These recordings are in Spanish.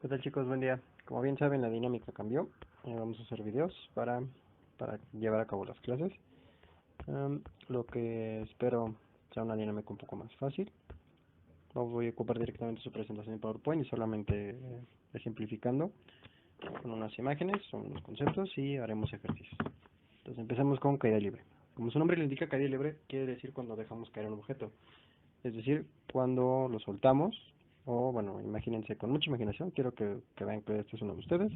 ¿Qué tal, chicos? Buen día. Como bien saben, la dinámica cambió. Vamos a hacer videos para llevar a cabo las clases. Lo que espero sea una dinámica un poco más fácil. Voy a ocupar directamente su presentación en PowerPoint y solamente ejemplificando con unas imágenes, son unos conceptos y haremos ejercicios. Entonces empecemos con caída libre. Como su nombre le indica, caída libre quiere decir cuando dejamos caer un objeto. Es decir, cuando lo soltamos, o bueno, imagínense con mucha imaginación, quiero que vean que este es uno de ustedes,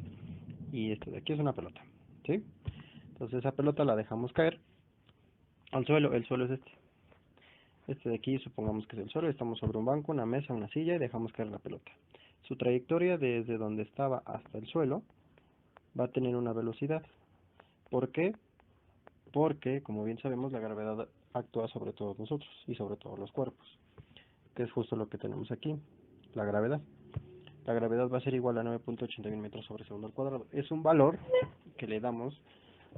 y este de aquí es una pelota, ¿sí? Entonces esa pelota la dejamos caer al suelo, el suelo es este. Este de aquí supongamos que es el suelo, estamos sobre un banco, una mesa, una silla y dejamos caer la pelota. Su trayectoria desde donde estaba hasta el suelo va a tener una velocidad. ¿Por qué? Porque, como bien sabemos, la gravedad actúa sobre todos nosotros y sobre todos los cuerpos, que es justo lo que tenemos aquí, la gravedad. La gravedad va a ser igual a 9.81 metros sobre segundo al cuadrado. Es un valor que le damos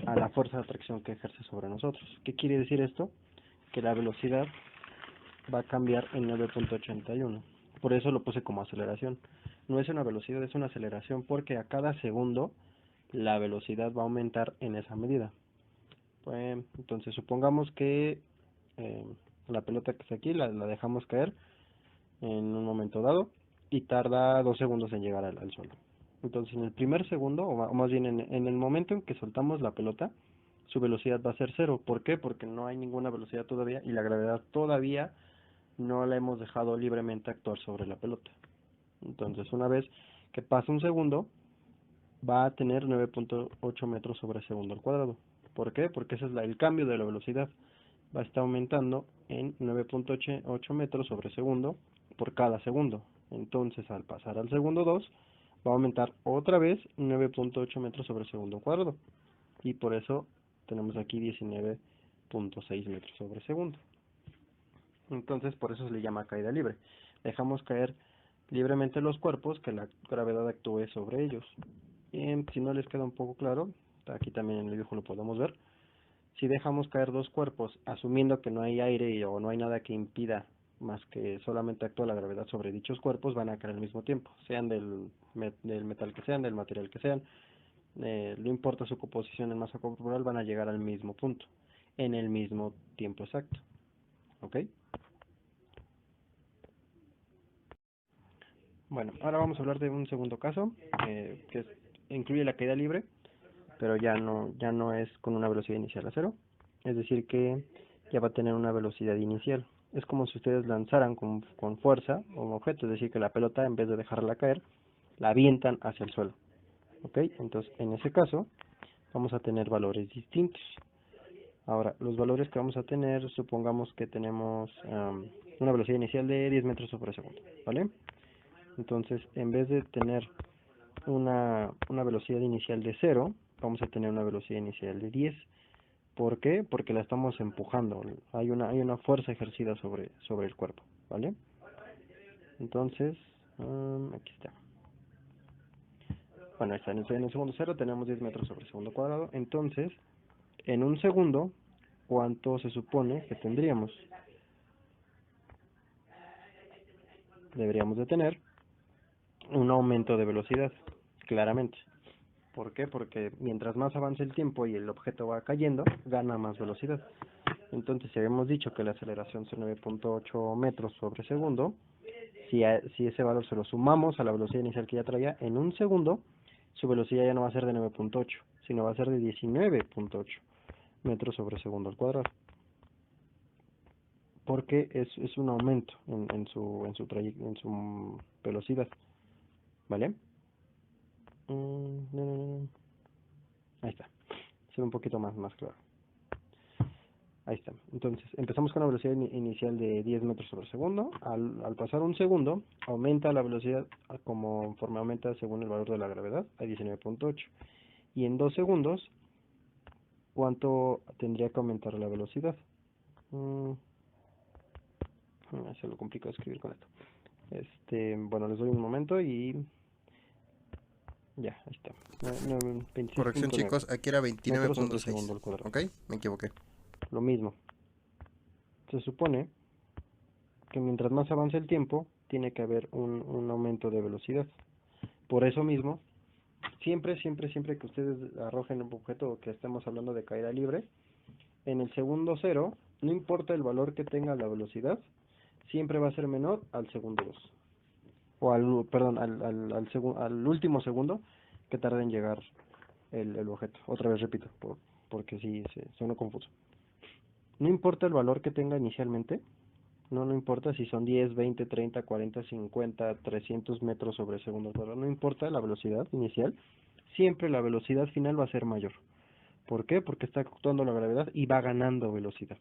a la fuerza de atracción que ejerce sobre nosotros. ¿Qué quiere decir esto? Que la velocidad va a cambiar en 9.81. Por eso lo puse como aceleración. No es una velocidad, es una aceleración porque a cada segundo la velocidad va a aumentar en esa medida. Entonces supongamos que eh, la pelota que está aquí la dejamos caer en un momento dado y tarda 2 segundos en llegar al suelo. Entonces en el primer segundo, o más bien en el momento en que soltamos la pelota, su velocidad va a ser cero. ¿Por qué? Porque no hay ninguna velocidad todavía y la gravedad todavía no la hemos dejado libremente actuar sobre la pelota. Entonces una vez que pasa un segundo, va a tener 9.8 metros sobre segundo al cuadrado. ¿Por qué? Porque ese es el cambio de la velocidad. Va a estar aumentando en 9.8 metros sobre segundo por cada segundo. Entonces, al pasar al segundo 2, va a aumentar otra vez 9.8 metros sobre segundo cuadrado. Y por eso tenemos aquí 19.6 metros sobre segundo. Entonces, por eso se le llama caída libre. Dejamos caer libremente los cuerpos que la gravedad actúe sobre ellos. Si no les queda un poco claro, aquí también en el dibujo lo podemos ver. Si dejamos caer dos cuerpos, asumiendo que no hay aire o no hay nada que impida más que solamente actúa la gravedad sobre dichos cuerpos, van a caer al mismo tiempo, sean del metal que sean, del material que sean, no importa su composición en masa corporal, van a llegar al mismo punto, en el mismo tiempo exacto. ¿Ok? Bueno, ahora vamos a hablar de un segundo caso, incluye la caída libre, pero ya no es con una velocidad inicial a cero, es decir que ya va a tener una velocidad inicial. Es como si ustedes lanzaran con fuerza un objeto, es decir que la pelota en vez de dejarla caer, la avientan hacia el suelo. ¿Ok? Entonces en ese caso vamos a tener valores distintos. Ahora, los valores que vamos a tener, supongamos que tenemos una velocidad inicial de 10 metros sobre segundo, ¿vale? Entonces, en vez de tener una velocidad inicial de cero, vamos a tener una velocidad inicial de 10. ¿Por qué? Porque la estamos empujando. Hay una fuerza ejercida sobre el cuerpo, ¿vale? Entonces, aquí está. Bueno, ahí está. En el segundo cero tenemos 10 metros sobre segundo cuadrado. Entonces, en un segundo, ¿cuánto se supone que tendríamos? Deberíamos de tener un aumento de velocidad, claramente. ¿Por qué? Porque mientras más avance el tiempo y el objeto va cayendo, gana más velocidad. Entonces, si habíamos dicho que la aceleración es 9.8 metros sobre segundo, si ese valor se lo sumamos a la velocidad inicial que ya traía, en un segundo, su velocidad ya no va a ser de 9.8, sino va a ser de 19.8 metros sobre segundo al cuadrado. Porque es un aumento en su velocidad. ¿Vale? Ahí está. Se ve un poquito más claro. Ahí está. Entonces, empezamos con una velocidad inicial de 10 metros sobre segundo. Al pasar un segundo, aumenta la velocidad conforme aumenta según el valor de la gravedad, a 19.8. Y en 2 segundos, ¿cuánto tendría que aumentar la velocidad? Se lo complica escribir con esto. Bueno, les doy un momento y ya, ahí está. Corrección 26.9 chicos, aquí era metros sobre segundo 29.6. al cuadrado. ¿Ok? Me equivoqué. Lo mismo. Se supone que mientras más avance el tiempo, tiene que haber un aumento de velocidad. Por eso mismo, siempre que ustedes arrojen un objeto o que estemos hablando de caída libre, en el segundo 0, no importa el valor que tenga la velocidad, siempre va a ser menor al segundo 2. O perdón, al último segundo que tarde en llegar el objeto. Otra vez repito, porque sí se suena confuso. No importa el valor que tenga inicialmente, no importa si son 10, 20, 30, 40, 50, 300 metros sobre segundo al cuadrado, no importa la velocidad inicial, siempre la velocidad final va a ser mayor. ¿Por qué? Porque está actuando la gravedad y va ganando velocidad.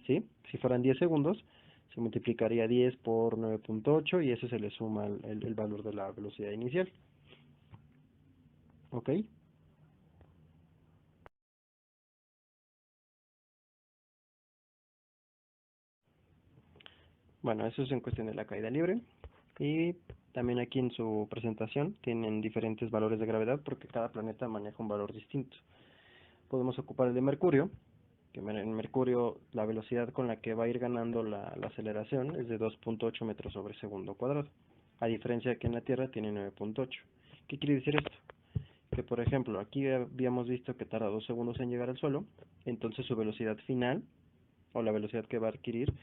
¿Sí? Si fueran 10 segundos, se multiplicaría 10 por 9.8 y ese se le suma el valor de la velocidad inicial. ¿Ok? Bueno, eso es en cuestión de la caída libre. Y también aquí en su presentación tienen diferentes valores de gravedad porque cada planeta maneja un valor distinto. Podemos ocupar el de Mercurio, que en Mercurio la velocidad con la que va a ir ganando la aceleración es de 2.8 metros sobre segundo cuadrado, a diferencia de que en la Tierra tiene 9.8. ¿Qué quiere decir esto? Que por ejemplo, aquí habíamos visto que tarda 2 segundos en llegar al suelo, entonces su velocidad final, o la velocidad que va a adquirir,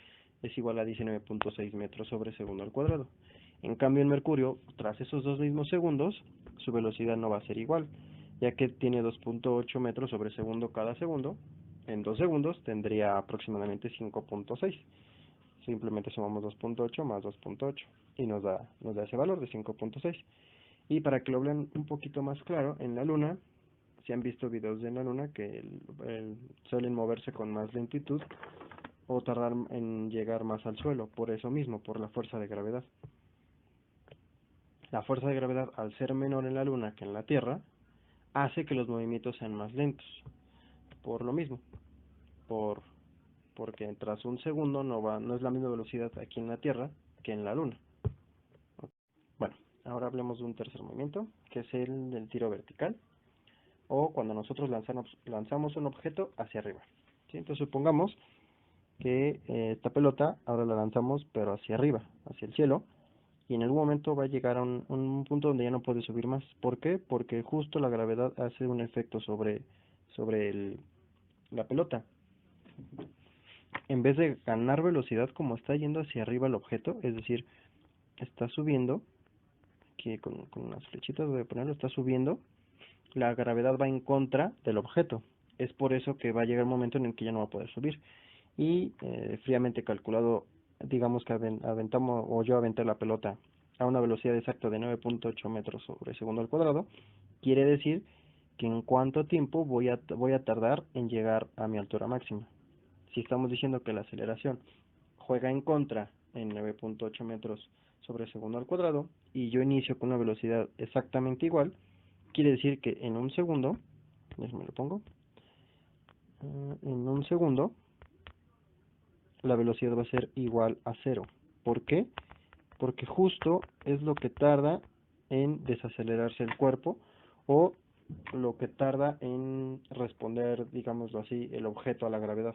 es igual a 19.6 metros sobre segundo al cuadrado. En cambio en Mercurio, tras esos 2 mismos segundos, su velocidad no va a ser igual, ya que tiene 2.8 metros sobre segundo cada segundo. En 2 segundos tendría aproximadamente 5.6. Simplemente sumamos 2.8 más 2.8 y nos da ese valor de 5.6. Y para que lo vean un poquito más claro, en la Luna, si han visto videos de la Luna que suelen moverse con más lentitud o tardar en llegar más al suelo, por eso mismo, por la fuerza de gravedad. La fuerza de gravedad, al ser menor en la Luna que en la Tierra, hace que los movimientos sean más lentos. Por lo mismo, porque tras un segundo no es la misma velocidad aquí en la Tierra que en la Luna. Bueno, ahora hablemos de un tercer movimiento, que es el del tiro vertical, o cuando nosotros lanzamos un objeto hacia arriba. ¿Sí? Entonces supongamos que esta pelota ahora la lanzamos pero hacia arriba, hacia el cielo, y en algún momento va a llegar a un punto donde ya no puede subir más. ¿Por qué? Porque justo la gravedad hace un efecto sobre la pelota. En vez de ganar velocidad como está yendo hacia arriba el objeto, es decir, está subiendo, que con las flechitas voy a ponerlo, está subiendo, la gravedad va en contra del objeto. Es por eso que va a llegar un momento en el que ya no va a poder subir. Y fríamente calculado, digamos que aventamos, o yo aventé la pelota a una velocidad exacta de 9.8 metros sobre segundo al cuadrado, quiere decir que en cuánto tiempo voy a tardar en llegar a mi altura máxima. Si estamos diciendo que la aceleración juega en contra en 9.8 metros sobre segundo al cuadrado y yo inicio con una velocidad exactamente igual, quiere decir que en un segundo, déjame lo pongo, en un segundo la velocidad va a ser igual a 0. ¿Por qué? Porque justo es lo que tarda en desacelerarse el cuerpo o lo que tarda en responder, digámoslo así, el objeto a la gravedad.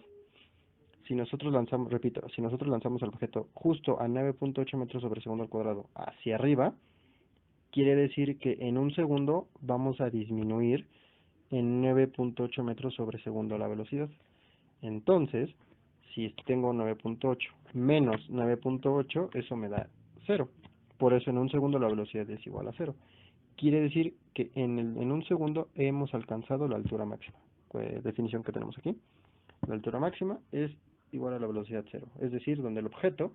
Si nosotros lanzamos, repito, si nosotros lanzamos el objeto justo a 9.8 metros sobre segundo al cuadrado hacia arriba, quiere decir que en un segundo vamos a disminuir en 9.8 metros sobre segundo la velocidad. Entonces, si tengo 9.8 menos 9.8, eso me da 0. Por eso en un segundo la velocidad es igual a 0. Quiere decir que en un segundo hemos alcanzado la altura máxima. Definición que tenemos aquí. La altura máxima es igual a la velocidad 0. Es decir, donde el objeto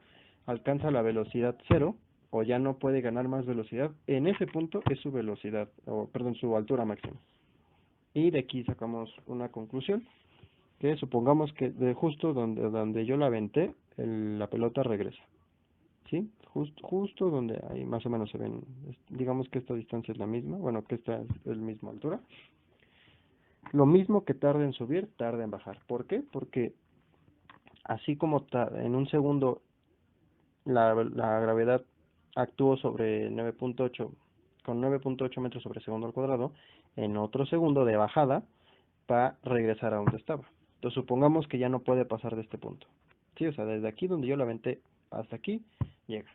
alcanza la velocidad 0 o ya no puede ganar más velocidad, en ese punto es su velocidad, o perdón, su altura máxima. Y de aquí sacamos una conclusión, que supongamos que de justo donde yo la aventé, la pelota regresa. ¿Sí? Justo donde ahí más o menos se ven, digamos que esta distancia es la misma, bueno, que esta es la misma altura. Lo mismo que tarda en subir, tarda en bajar. ¿Por qué? Porque así como en un segundo la gravedad actuó sobre 9.8, con 9.8 metros sobre segundo al cuadrado, en otro segundo de bajada va a regresar a donde estaba. Entonces supongamos que ya no puede pasar de este punto. Sí, o sea, desde aquí donde yo la aventé hasta aquí, llega.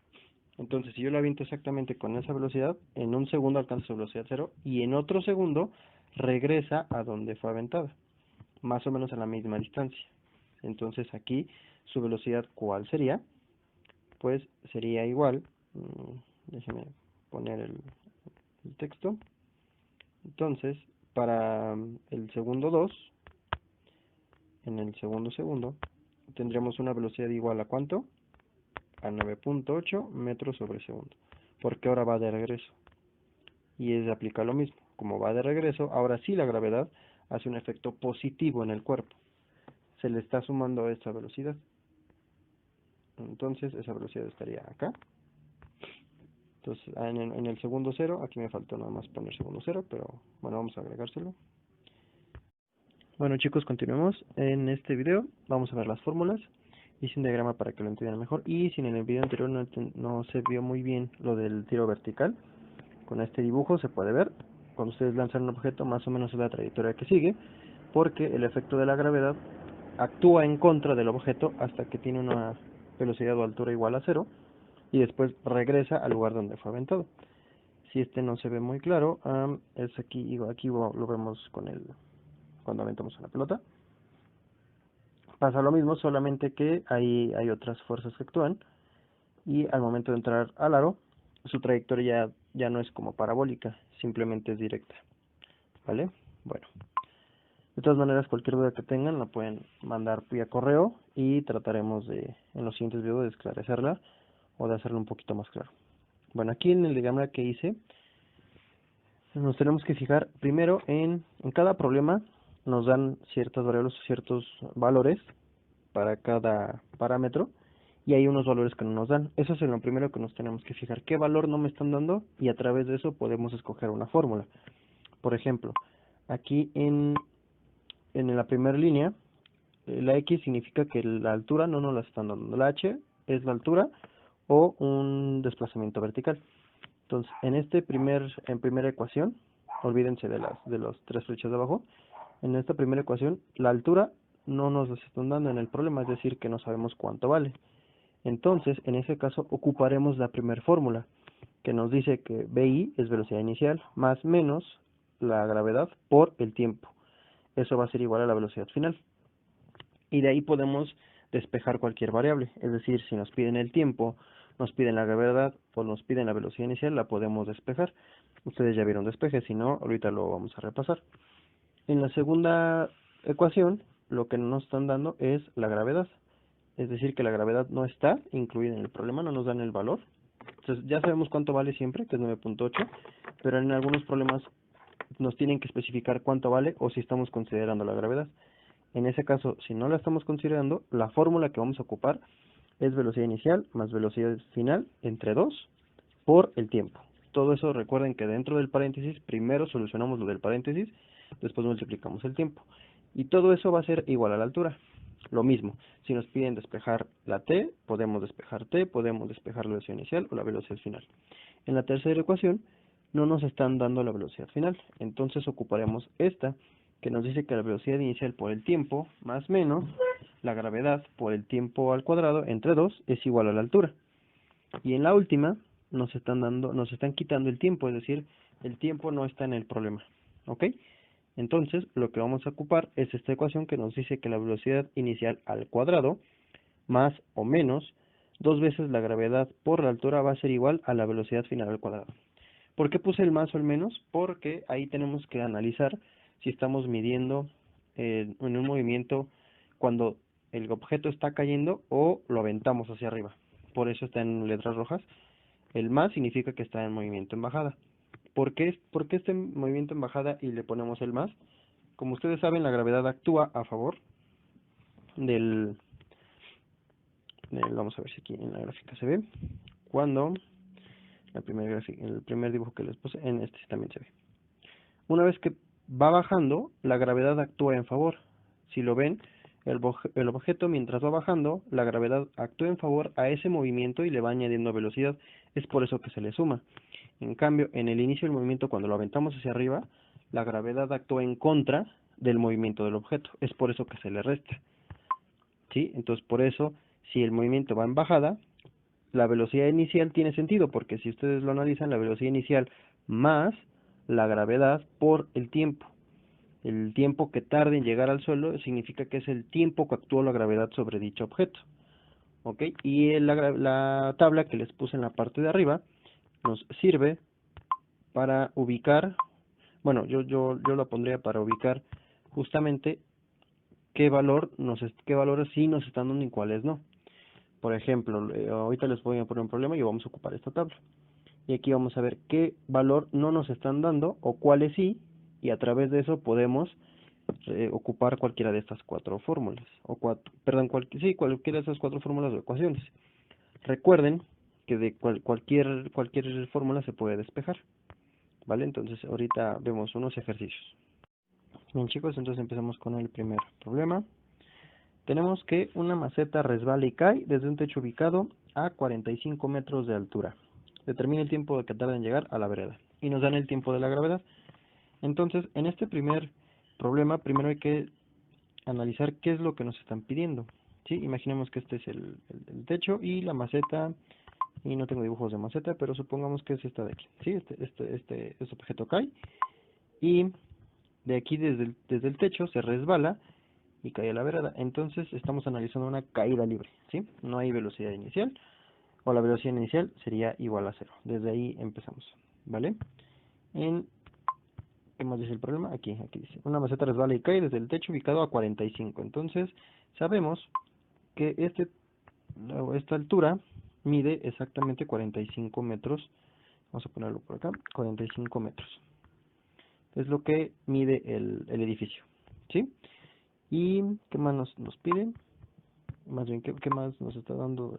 Entonces, si yo lo aviento exactamente con esa velocidad, en un segundo alcanza su velocidad cero y en otro segundo regresa a donde fue aventada, más o menos a la misma distancia. Entonces, aquí su velocidad, ¿cuál sería? Pues sería igual, déjeme poner el texto. Entonces, para el segundo 2, en el segundo, tendríamos una velocidad igual a ¿cuánto? A 9.8 metros sobre segundo, porque ahora va de regreso. Y es de aplicar lo mismo. Como va de regreso, ahora sí la gravedad hace un efecto positivo en el cuerpo. Se le está sumando esta velocidad. Entonces, esa velocidad estaría acá. Entonces, en el segundo 0, aquí me faltó nada más poner segundo 0, pero bueno, vamos a agregárselo. Bueno chicos, continuemos. En este video vamos a ver las fórmulas. Hice un diagrama para que lo entiendan mejor. Y si en el video anterior no se vio muy bien lo del tiro vertical, con este dibujo se puede ver. Cuando ustedes lanzan un objeto, más o menos es la trayectoria que sigue, porque el efecto de la gravedad actúa en contra del objeto hasta que tiene una velocidad o altura igual a 0, y después regresa al lugar donde fue aventado. Si este no se ve muy claro, es aquí lo vemos cuando aventamos una pelota. Pasa lo mismo, solamente que ahí hay otras fuerzas que actúan, y al momento de entrar al aro, su trayectoria ya no es como parabólica, simplemente es directa. ¿Vale? Bueno, de todas maneras, cualquier duda que tengan la pueden mandar vía correo y trataremos en los siguientes videos de esclarecerla o de hacerlo un poquito más claro. Bueno, aquí en el diagrama que hice, nos tenemos que fijar primero en cada problema. Nos dan ciertas variables, ciertos valores para cada parámetro, y hay unos valores que no nos dan. Eso es lo primero que nos tenemos que fijar. ¿Qué valor no me están dando? Y a través de eso podemos escoger una fórmula. Por ejemplo, aquí en la primera línea, la X significa que la altura no nos la están dando. La H es la altura o un desplazamiento vertical. Entonces, en primera ecuación, olvídense de los tres flechas de abajo. En esta primera ecuación, la altura no nos la están dando en el problema, es decir, que no sabemos cuánto vale. Entonces, en ese caso, ocuparemos la primera fórmula, que nos dice que BI es velocidad inicial más menos la gravedad por el tiempo. Eso va a ser igual a la velocidad final. Y de ahí podemos despejar cualquier variable, es decir, si nos piden el tiempo, nos piden la gravedad o nos piden la velocidad inicial, la podemos despejar. Ustedes ya vieron despeje, si no, ahorita lo vamos a repasar. En la segunda ecuación, lo que nos están dando es la gravedad, es decir, que la gravedad no está incluida en el problema, no nos dan el valor. Entonces ya sabemos cuánto vale siempre, que es 9.8, pero en algunos problemas nos tienen que especificar cuánto vale o si estamos considerando la gravedad. En ese caso, si no la estamos considerando, la fórmula que vamos a ocupar es velocidad inicial más velocidad final entre 2 por el tiempo. Todo eso recuerden que dentro del paréntesis, primero solucionamos lo del paréntesis, después multiplicamos el tiempo. Y todo eso va a ser igual a la altura. Lo mismo, si nos piden despejar la t, podemos despejar la velocidad inicial o la velocidad final. En la tercera ecuación, no nos están dando la velocidad final, entonces ocuparemos esta, que nos dice que la velocidad inicial por el tiempo, más menos, la gravedad por el tiempo al cuadrado, entre 2, es igual a la altura. Y en la última, nos están quitando el tiempo, es decir, el tiempo no está en el problema. ¿Ok? Entonces, lo que vamos a ocupar es esta ecuación que nos dice que la velocidad inicial al cuadrado, más o menos, 2 veces la gravedad por la altura va a ser igual a la velocidad final al cuadrado. ¿Por qué puse el más o el menos? Porque ahí tenemos que analizar si estamos midiendo en un movimiento cuando el objeto está cayendo o lo aventamos hacia arriba. Por eso está en letras rojas. El más significa que está en movimiento en bajada. ¿Por qué está en movimiento en bajada y le ponemos el más? Como ustedes saben, la gravedad actúa a favor vamos a ver si aquí en la gráfica se ve. Cuando el primer dibujo que les puse, en este también se ve. Una vez que va bajando, la gravedad actúa en favor. Si lo ven, el objeto mientras va bajando, la gravedad actúa en favor a ese movimiento y le va añadiendo velocidad. Es por eso que se le suma. En cambio, en el inicio del movimiento, cuando lo aventamos hacia arriba, la gravedad actúa en contra del movimiento del objeto. Es por eso que se le resta. ¿Sí? Entonces, por eso, si el movimiento va en bajada, la velocidad inicial tiene sentido, porque si ustedes lo analizan, la velocidad inicial más la gravedad por el tiempo. El tiempo que tarde en llegar al suelo significa que es el tiempo que actuó la gravedad sobre dicho objeto. ¿Ok? Y la tabla que les puse en la parte de arriba nos sirve para ubicar, bueno, yo la pondría para ubicar justamente qué valores sí nos están dando y cuáles no. Por ejemplo, ahorita les voy a poner un problema y vamos a ocupar esta tabla. Y aquí vamos a ver qué valor no nos están dando o cuáles sí, y a través de eso podemos ocupar cualquiera de estas cuatro fórmulas, cualquiera de estas cuatro fórmulas o ecuaciones. Recuerden que de cualquier fórmula se puede despejar, ¿vale? Entonces ahorita vemos unos ejercicios. Bien chicos, entonces empezamos con el primer problema. Tenemos que una maceta resbala y cae desde un techo ubicado a 45 metros de altura. Determina el tiempo que tarda en llegar a la vereda. Y nos dan el tiempo de la gravedad. Entonces, en este primer problema, primero hay que analizar qué es lo que nos están pidiendo. ¿Sí? Imaginemos que este es el techo y la maceta, y no tengo dibujos de maceta, pero supongamos que es esta de aquí. ¿Sí? Este objeto cae y de aquí desde el techo se resbala y cae a la vereda. Entonces estamos analizando una caída libre, ¿sí? No hay velocidad inicial, o la velocidad inicial sería igual a 0. Desde ahí empezamos, ¿vale? ¿Qué más dice el problema? Aquí dice, una maceta resbala y cae desde el techo ubicado a 45. Entonces sabemos que esta altura mide exactamente 45 metros. Vamos a ponerlo por acá, 45 metros. Es lo que mide el edificio, ¿sí? ¿Y qué más nos pide? Más bien, ¿qué más nos está dando?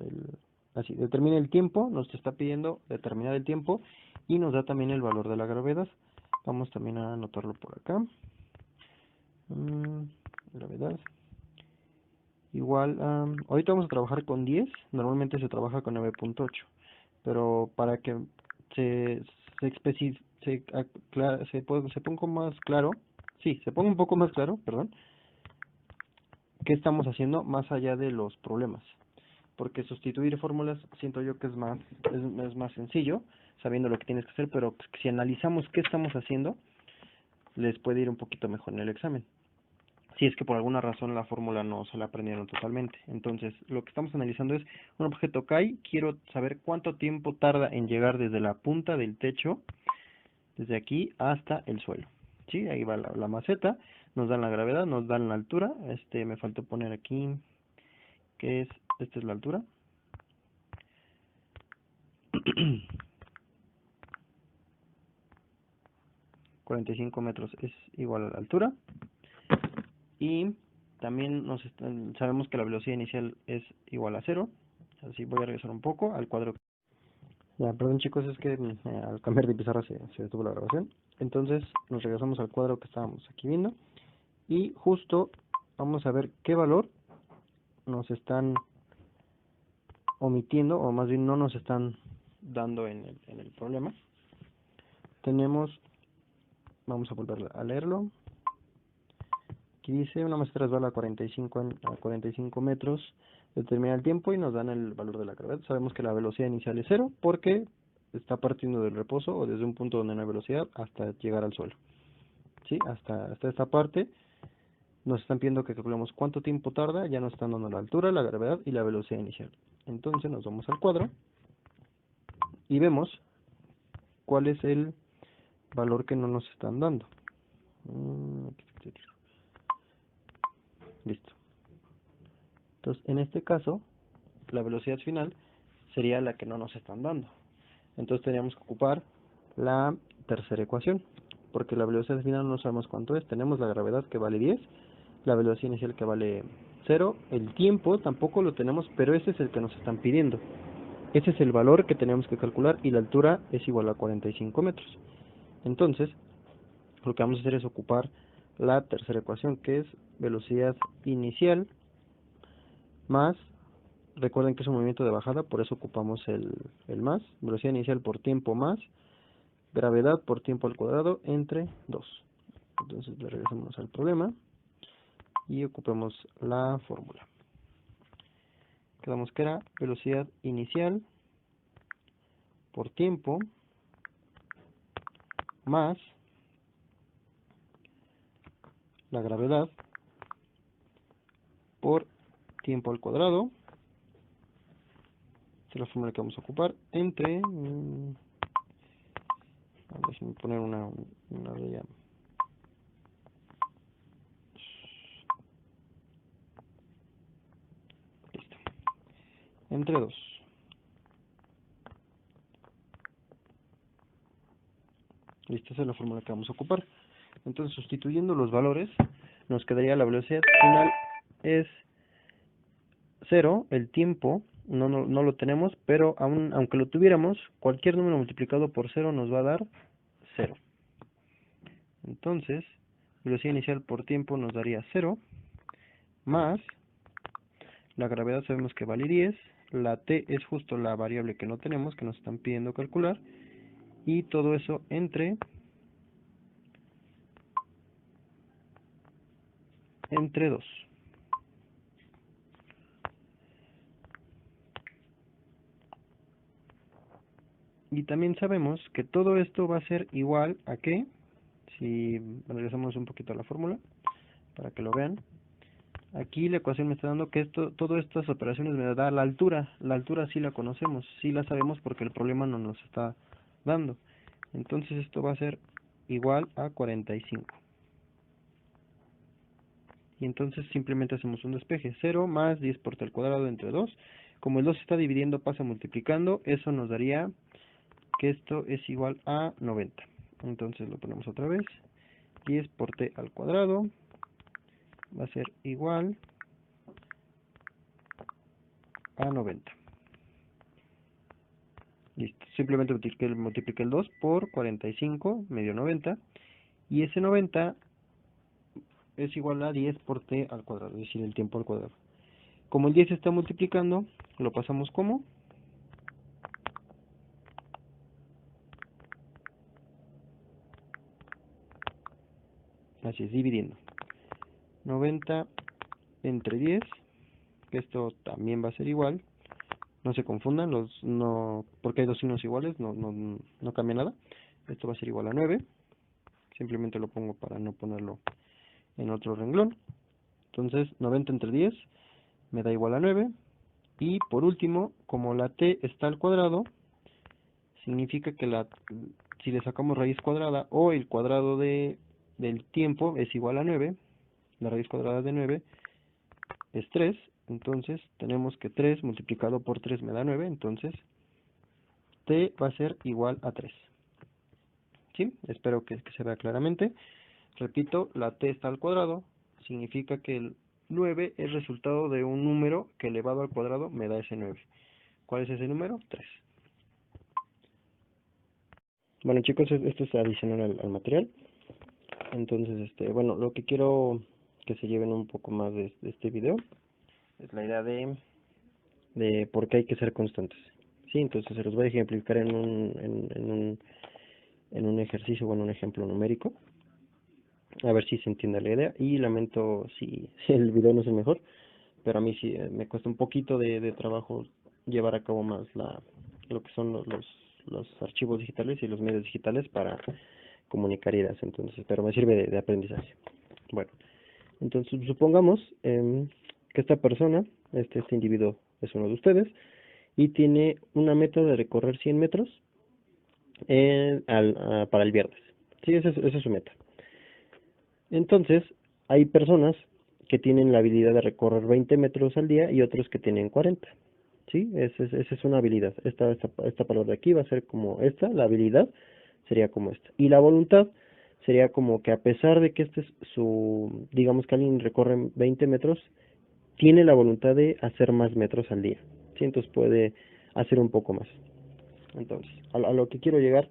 Así, determina el tiempo, nos está pidiendo determinar el tiempo y nos da también el valor de la gravedad. Vamos también a anotarlo por acá. Gravedad. Igual, ahorita vamos a trabajar con 10, normalmente se trabaja con 9.8, pero para que se ponga más claro, se ponga un poco más claro, perdón, qué estamos haciendo más allá de los problemas, porque sustituir fórmulas siento yo que es más sencillo, sabiendo lo que tienes que hacer, pero si analizamos qué estamos haciendo, les puede ir un poquito mejor en el examen. Si es que por alguna razón la fórmula no se la aprendieron totalmente. Entonces, lo que estamos analizando es, un objeto cae, quiero saber cuánto tiempo tarda en llegar desde la punta del techo, desde aquí hasta el suelo. ¿Sí? Ahí va la maceta, nos dan la gravedad, nos dan la altura. Me faltó poner aquí, esta es la altura. 45 metros es igual a la altura. Y también sabemos que la velocidad inicial es igual a 0. Así voy a regresar un poco al cuadro. Ya, perdón chicos, es que al cambiar de pizarra se detuvo la grabación. Entonces nos regresamos al cuadro que estábamos aquí viendo. Y justo vamos a ver qué valor nos están omitiendo, o más bien no nos están dando en el problema. Vamos a volver a leerlo. Aquí dice, una maceta resbala a 45 metros, determina el tiempo y nos dan el valor de la gravedad. Sabemos que la velocidad inicial es 0 porque está partiendo del reposo o desde un punto donde no hay velocidad hasta llegar al suelo. ¿Sí? Hasta esta parte nos están pidiendo que calculemos cuánto tiempo tarda, ya nos están dando la altura, la gravedad y la velocidad inicial. Entonces nos vamos al cuadro y vemos cuál es el valor que no nos están dando. Listo. Entonces, en este caso, la velocidad final sería la que no nos están dando. Entonces tendríamos que ocupar la tercera ecuación, porque la velocidad final no sabemos cuánto es. Tenemos la gravedad que vale 10, la velocidad inicial que vale 0, el tiempo tampoco lo tenemos, pero ese es el que nos están pidiendo. Ese es el valor que tenemos que calcular y la altura es igual a 45 metros. Entonces, lo que vamos a hacer es ocupar la tercera ecuación, que es velocidad inicial más, recuerden que es un movimiento de bajada, por eso ocupamos el más, velocidad inicial por tiempo más, gravedad por tiempo al cuadrado entre 2. Entonces le regresamos al problema y ocupemos la fórmula. Quedamos que era velocidad inicial por tiempo más la gravedad por tiempo al cuadrado. Esta es la fórmula que vamos a ocupar entre... déjenme poner una raya. Listo. Entre 2. Listo, esa es la fórmula que vamos a ocupar. Entonces, sustituyendo los valores, nos quedaría la velocidad final es 0, el tiempo no lo tenemos, pero aunque lo tuviéramos, cualquier número multiplicado por 0 nos va a dar 0. Entonces, velocidad inicial por tiempo nos daría 0, más la gravedad sabemos que vale 10, la t es justo la variable que no tenemos, que nos están pidiendo calcular, y todo eso entre 2. Y también sabemos que todo esto va a ser igual a que, si regresamos un poquito a la fórmula, para que lo vean, aquí la ecuación me está dando que todas estas operaciones me da la altura sí la conocemos, sí la sabemos porque el problema no nos está dando. Entonces esto va a ser igual a 45. Y entonces simplemente hacemos un despeje, 0 más 10 por t al cuadrado entre 2. Como el 2 se está dividiendo, pasa multiplicando, eso nos daría que esto es igual a 90. Entonces lo ponemos otra vez, 10 por t al cuadrado va a ser igual a 90. Listo, simplemente multipliqué el 2 por 45, me dio 90, y ese 90 es igual a 10 por t al cuadrado, es decir, el tiempo al cuadrado. Como el 10 se está multiplicando, lo pasamos como así es, dividiendo 90 entre 10, que esto también va a ser igual, no se confundan, porque hay dos signos iguales, no cambia nada, esto va a ser igual a 9, simplemente lo pongo para no ponerlo en otro renglón. Entonces 90 entre 10 me da igual a 9, y por último, como la t está al cuadrado, significa que si le sacamos raíz cuadrada o el cuadrado del tiempo es igual a 9, la raíz cuadrada de 9 es 3, entonces tenemos que 3 multiplicado por 3 me da 9, entonces t va a ser igual a 3. ¿Sí? Espero que se vea claramente. Repito, la t está al cuadrado, significa que el 9 es resultado de un número que elevado al cuadrado me da ese 9. ¿Cuál es ese número? 3. Bueno, chicos, esto es adicional al material. Entonces, bueno, lo que quiero que se lleven un poco más de este video es la idea de por qué hay que ser constantes. Sí, entonces se los voy a ejemplificar en un ejercicio, bueno, un ejemplo numérico. A ver si se entiende la idea. Y lamento si el video no es el mejor, pero a mí sí me cuesta un poquito de trabajo llevar a cabo más lo que son los archivos digitales y los medios digitales para comunicar ideas, entonces, pero me sirve de aprendizaje. Bueno, entonces supongamos que esta persona, este individuo es uno de ustedes, y tiene una meta de recorrer 100 metros para el viernes. Sí, esa es su meta. Entonces, hay personas que tienen la habilidad de recorrer 20 metros al día y otros que tienen 40. ¿Sí? Esa es una habilidad. Esta palabra de aquí va a ser como esta, la habilidad sería como esta. Y la voluntad sería como que a pesar de que este es digamos que alguien recorre 20 metros, tiene la voluntad de hacer más metros al día. ¿Sí? Entonces puede hacer un poco más. Entonces, a lo que quiero llegar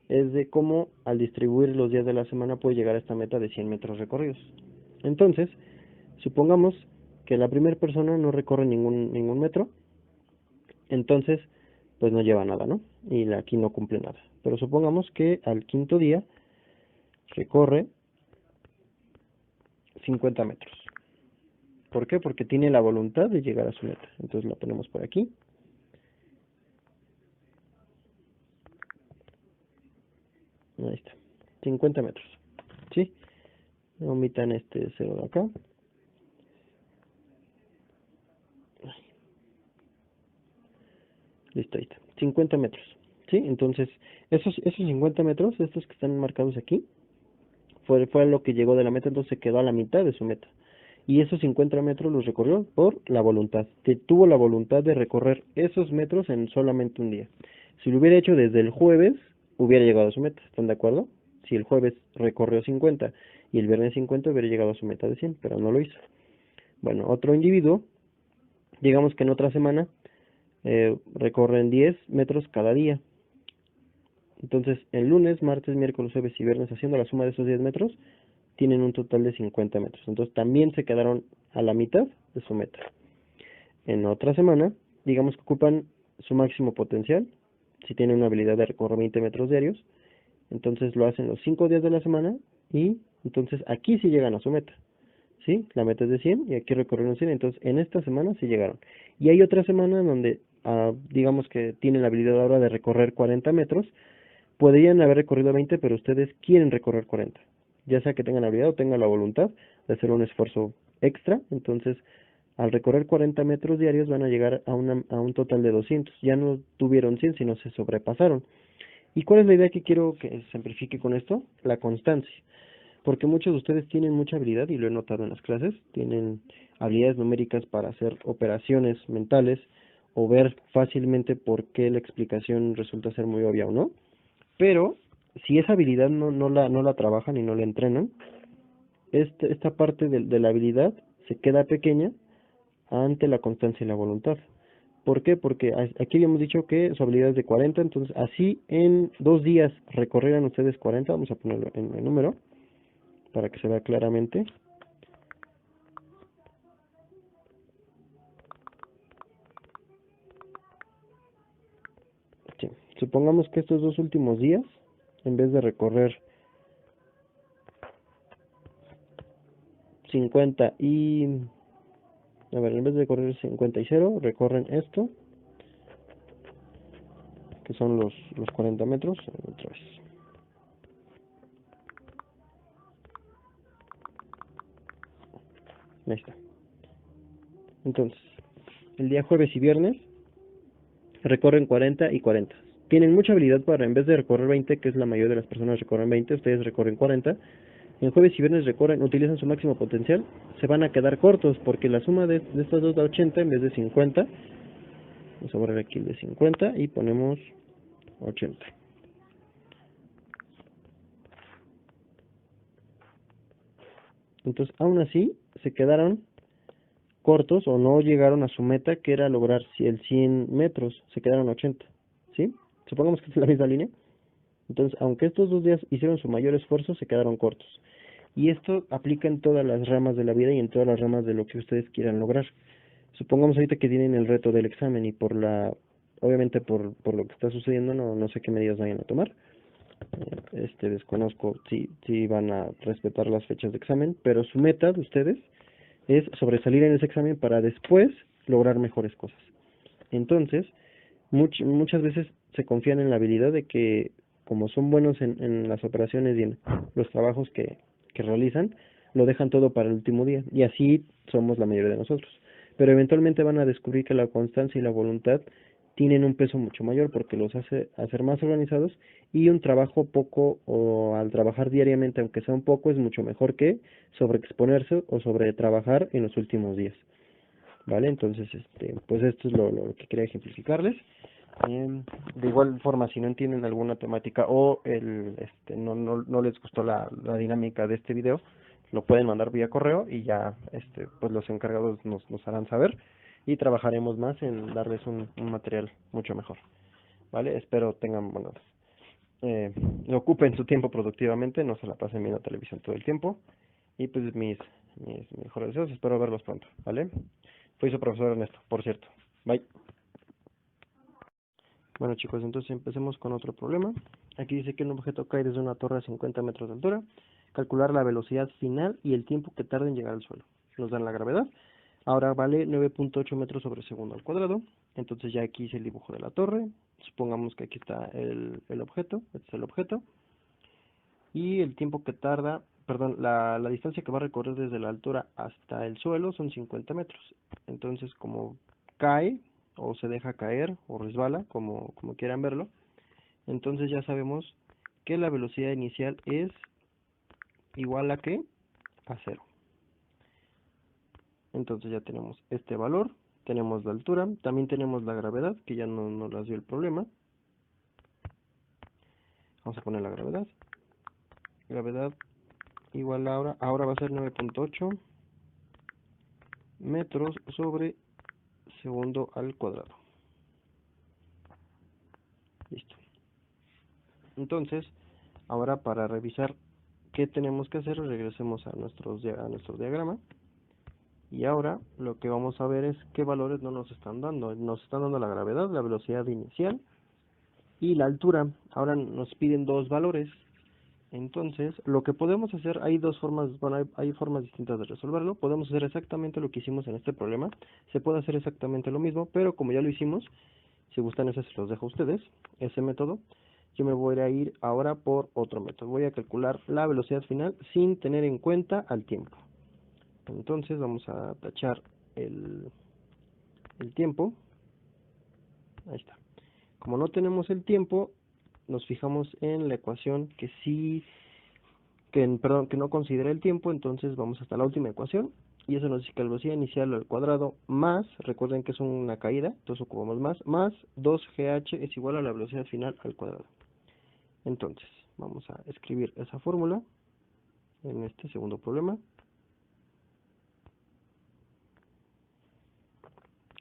es de cómo al distribuir los días de la semana puede llegar a esta meta de 100 metros recorridos. Entonces, supongamos que la primera persona no recorre ningún metro, entonces pues no lleva nada, ¿no? Y aquí no cumple nada. Pero supongamos que al quinto día recorre 50 metros. ¿Por qué? Porque tiene la voluntad de llegar a su meta. Entonces la ponemos por aquí. Ahí está, 50 metros, ¿sí? Omitan este 0 de acá. Listo, ahí está, 50 metros, ¿sí? Entonces, esos 50 metros, estos que están marcados aquí, fue lo que llegó de la meta, entonces se quedó a la mitad de su meta. Y esos 50 metros los recorrió por la voluntad. Que tuvo la voluntad de recorrer esos metros en solamente un día. Si lo hubiera hecho desde el jueves, hubiera llegado a su meta. ¿Están de acuerdo? Si el jueves recorrió 50 y el viernes 50, hubiera llegado a su meta de 100, pero no lo hizo. Bueno, otro individuo, digamos que en otra semana, recorren 10 metros cada día. Entonces, el lunes, martes, miércoles, jueves y viernes, haciendo la suma de esos 10 metros, tienen un total de 50 metros. Entonces, también se quedaron a la mitad de su meta. En otra semana, digamos que ocupan su máximo potencial, si tienen una habilidad de recorrer 20 metros diarios, entonces lo hacen los 5 días de la semana y entonces aquí sí llegan a su meta. ¿Sí? La meta es de 100 y aquí recorrieron 100, entonces en esta semana sí llegaron. Y hay otra semana en donde, digamos que tienen la habilidad ahora de recorrer 40 metros, podrían haber recorrido 20, pero ustedes quieren recorrer 40. Ya sea que tengan la habilidad o tengan la voluntad de hacer un esfuerzo extra, entonces al recorrer 40 metros diarios van a llegar a un total de 200. Ya no tuvieron 100, sino se sobrepasaron. ¿Y cuál es la idea que quiero que se ejemplifique con esto? La constancia. Porque muchos de ustedes tienen mucha habilidad, y lo he notado en las clases, tienen habilidades numéricas para hacer operaciones mentales o ver fácilmente por qué la explicación resulta ser muy obvia o no. Pero si esa habilidad no la trabajan y no la entrenan, esta parte de la habilidad se queda pequeña ante la constancia y la voluntad. ¿Por qué? Porque aquí habíamos dicho que su habilidad es de 40, entonces así en 2 días recorrieran ustedes 40, vamos a ponerlo en el número para que se vea claramente. Sí. Supongamos que estos 2 últimos días, en vez de recorrer 50 y... A ver, en vez de recorrer 50 y 0, recorren esto, que son los 40 metros, otra vez. Ahí está. Entonces, el día jueves y viernes recorren 40 y 40. Tienen mucha habilidad para, en vez de recorrer 20, que es la mayoría de las personas recorren 20, ustedes recorren 40. En jueves y viernes utilizan su máximo potencial, se van a quedar cortos, porque la suma de estos dos da 80 en vez de 50. Vamos a borrar aquí el de 50 y ponemos 80. Entonces, aún así, se quedaron cortos o no llegaron a su meta, que era lograr el 100 metros, se quedaron 80, ¿sí? Supongamos que es la misma línea. Entonces, aunque estos 2 días hicieron su mayor esfuerzo, se quedaron cortos. Y esto aplica en todas las ramas de la vida y en todas las ramas de lo que ustedes quieran lograr. Supongamos ahorita que tienen el reto del examen y obviamente por lo que está sucediendo, no sé qué medidas vayan a tomar. Desconozco si van a respetar las fechas de examen, pero su meta de ustedes es sobresalir en ese examen para después lograr mejores cosas. Entonces, muchas veces se confían en la habilidad de que, como son buenos en las operaciones y en los trabajos que realizan, lo dejan todo para el último día. Y así somos la mayoría de nosotros. Pero eventualmente van a descubrir que la constancia y la voluntad tienen un peso mucho mayor porque los hace ser más organizados, y un trabajo poco o al trabajar diariamente, aunque sea un poco, es mucho mejor que sobreexponerse o sobre trabajar en los últimos días. ¿Vale? Entonces, pues esto es lo que quería ejemplificarles. De igual forma, si no entienden alguna temática o no les gustó la dinámica de este video, lo pueden mandar vía correo y ya pues los encargados nos harán saber y trabajaremos más en darles un material mucho mejor. ¿Vale? Espero tengan, bueno, ocupen su tiempo productivamente, no se la pasen viendo televisión todo el tiempo, y pues mis mejores deseos, espero verlos pronto. ¿Vale? Fui su profesor Ernesto, por cierto. Bye. Bueno, chicos, entonces empecemos con otro problema. Aquí dice que un objeto cae desde una torre a 50 metros de altura. Calcular la velocidad final y el tiempo que tarda en llegar al suelo. Nos dan la gravedad. Ahora vale 9.8 metros sobre segundo al cuadrado. Entonces ya aquí hice el dibujo de la torre. Supongamos que aquí está el objeto. Este es el objeto. y el tiempo que tarda, perdón, la distancia que va a recorrer desde la altura hasta el suelo son 50 metros. Entonces, como cae, o se deja caer, o resbala, como quieran verlo, entonces ya sabemos que la velocidad inicial es igual a ¿qué? A 0. Entonces ya tenemos este valor, tenemos la altura, también tenemos la gravedad, que ya no nos las dio el problema. Vamos a poner la gravedad. Gravedad igual ahora va a ser 9.8 metros sobre segundo al cuadrado. Listo. Entonces, ahora para revisar qué tenemos que hacer, regresemos a nuestro diagrama. Y ahora lo que vamos a ver es qué valores no nos están dando. Nos están dando la gravedad, la velocidad inicial y la altura. Ahora nos piden dos valores. Entonces, lo que podemos hacer, hay dos formas, bueno, hay formas distintas de resolverlo. Podemos hacer exactamente lo que hicimos en este problema. Se puede hacer exactamente lo mismo, pero como ya lo hicimos, si gustan ese se los dejo a ustedes, ese método. Yo me voy a ir ahora por otro método. Voy a calcular la velocidad final sin tener en cuenta al tiempo. Entonces vamos a tachar el tiempo. Ahí está. Como no tenemos el tiempo, nos fijamos en la ecuación que sí, perdón, que no considera el tiempo, entonces vamos hasta la última ecuación, y eso nos dice que la velocidad inicial al cuadrado más, recuerden que es una caída, entonces ocupamos más 2GH es igual a la velocidad final al cuadrado. Entonces, vamos a escribir esa fórmula en este segundo problema.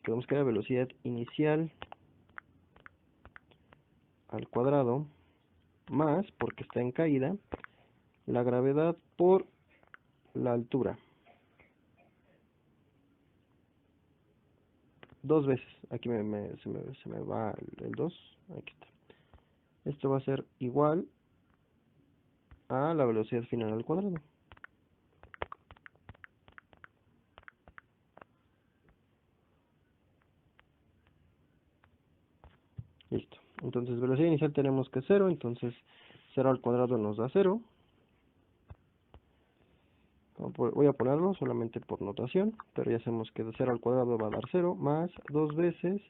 Queremos que la velocidad inicial al cuadrado más, porque está en caída, la gravedad por la altura. Dos veces, aquí se me va el 2, aquí está. Esto va a ser igual a la velocidad final al cuadrado. Listo. Entonces, velocidad inicial tenemos que 0, entonces 0 al cuadrado nos da 0. Voy a ponerlo solamente por notación, pero ya sabemos que de 0 al cuadrado va a dar 0, más 2 veces,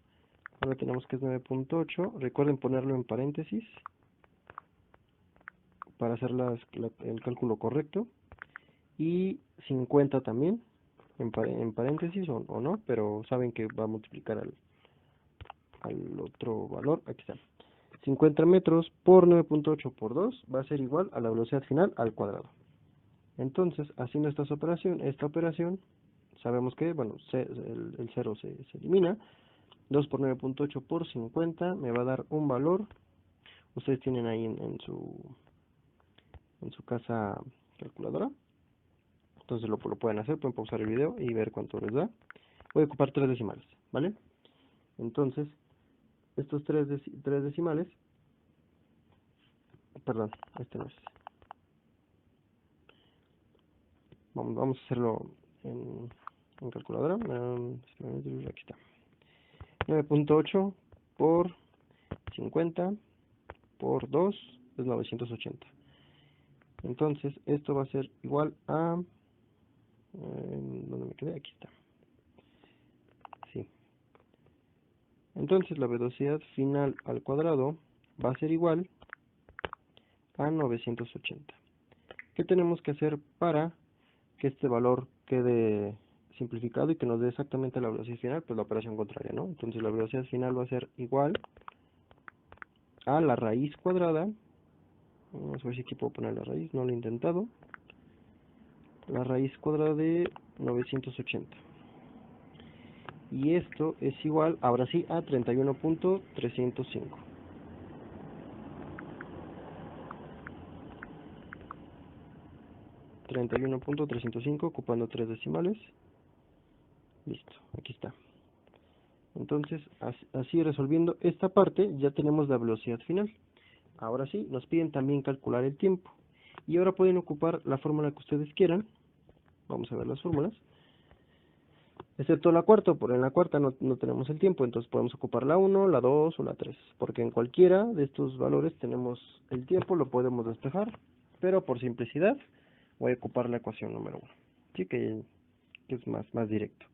ahora tenemos que es 9.8, recuerden ponerlo en paréntesis, para hacer el cálculo correcto, y 50 también, en paréntesis o no, pero saben que va a multiplicar al otro valor, aquí está. 50 metros por 9.8 por 2 va a ser igual a la velocidad final al cuadrado. Entonces, haciendo esta operación, sabemos que, bueno, el 0 se elimina. 2 por 9.8 por 50 me va a dar un valor. Ustedes tienen ahí en su casa calculadora. Entonces lo pueden hacer, pueden pausar el video y ver cuánto les da. Voy a ocupar 3 decimales, ¿vale? Entonces, estos 3 decimales, perdón, este no es. Vamos a hacerlo en calculadora. Aquí está. 9.8 por 50 por 2 es 980. Entonces, esto va a ser igual a... ¿dónde me quedé? Aquí está. Sí. Entonces, la velocidad final al cuadrado va a ser igual a 980. ¿Qué tenemos que hacer para que este valor quede simplificado y que nos dé exactamente la velocidad final? Pues la operación contraria, ¿no? Entonces, la velocidad final va a ser igual a la raíz cuadrada. Vamos a ver si aquí puedo poner la raíz, no lo he intentado. La raíz cuadrada de 980. Y esto es igual, ahora sí, a 31.305. Ocupando 3 decimales. Listo, aquí está. Entonces, así resolviendo esta parte, ya tenemos la velocidad final. Ahora sí, nos piden también calcular el tiempo. Y ahora pueden ocupar la fórmula que ustedes quieran. Vamos a ver las fórmulas. Excepto la cuarta, por en la cuarta no tenemos el tiempo, entonces podemos ocupar la 1, la 2 o la 3. Porque en cualquiera de estos valores tenemos el tiempo, lo podemos despejar. pero por simplicidad voy a ocupar la ecuación número 1, ¿sí? Que es más directo,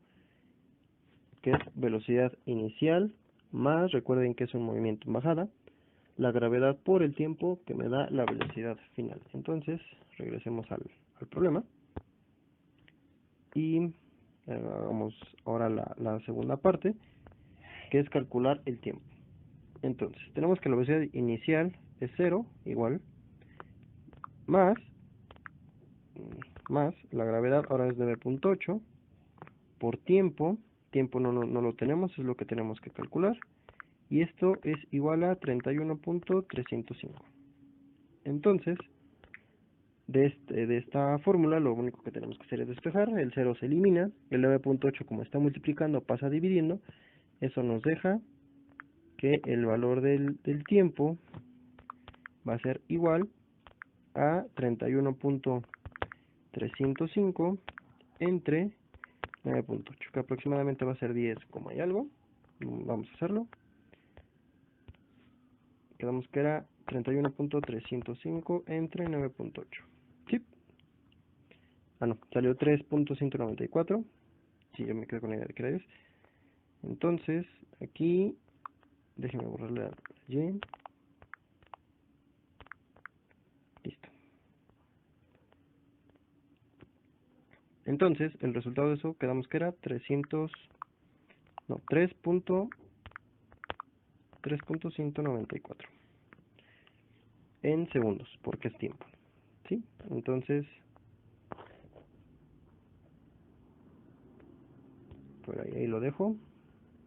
que es velocidad inicial más, recuerden que es un movimiento en bajada, la gravedad por el tiempo que me da la velocidad final. Entonces, regresemos al problema y hagamos ahora la segunda parte, que es calcular el tiempo. Entonces, tenemos que la velocidad inicial es 0, igual, más la gravedad ahora es 9.8, por tiempo no lo tenemos, es lo que tenemos que calcular, y esto es igual a 31.305. Entonces, de esta fórmula lo único que tenemos que hacer es despejar, el 0 se elimina, el 9.8 como está multiplicando pasa dividiendo, eso nos deja que el valor del tiempo va a ser igual a 31.305 entre 9.8, que aproximadamente va a ser 10, como hay algo. Vamos a hacerlo. Quedamos que era 31.305 entre 9.8. ¿Sí? No, salió 3.194. Sí, yo me quedo con la idea de que era 10. Entonces, aquí, déjenme borrarle la Y. Listo. Entonces, el resultado de eso, quedamos que era 3.194 en segundos, porque es tiempo, ¿sí? Entonces, por ahí lo dejo,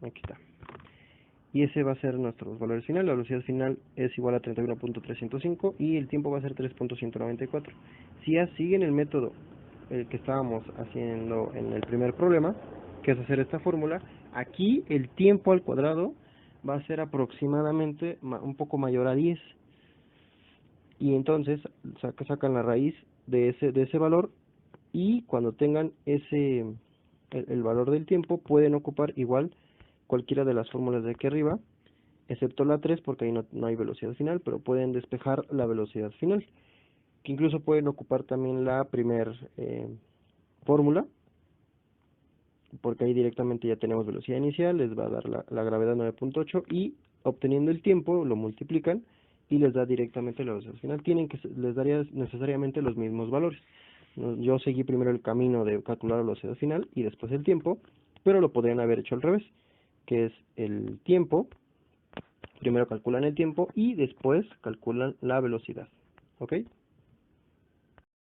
aquí está. Y ese va a ser nuestros valores finales. La velocidad final es igual a 31.305 y el tiempo va a ser 3.194. Si ya siguen el método que estábamos haciendo en el primer problema, que es hacer esta fórmula, aquí el tiempo al cuadrado va a ser aproximadamente un poco mayor a 10. Y entonces sacan la raíz de ese valor, y cuando tengan el valor del tiempo pueden ocupar igual cualquiera de las fórmulas de aquí arriba, excepto la 3 porque ahí no hay velocidad final, pero pueden despejar la velocidad final, que incluso pueden ocupar también la primer fórmula, porque ahí directamente ya tenemos velocidad inicial, les va a dar la gravedad 9.8 y obteniendo el tiempo lo multiplican y les da directamente la velocidad final. Les daría necesariamente los mismos valores. Yo seguí primero el camino de calcular la velocidad final y después el tiempo, pero lo podrían haber hecho al revés, que es el tiempo, primero calculan el tiempo y después calculan la velocidad, ¿ok?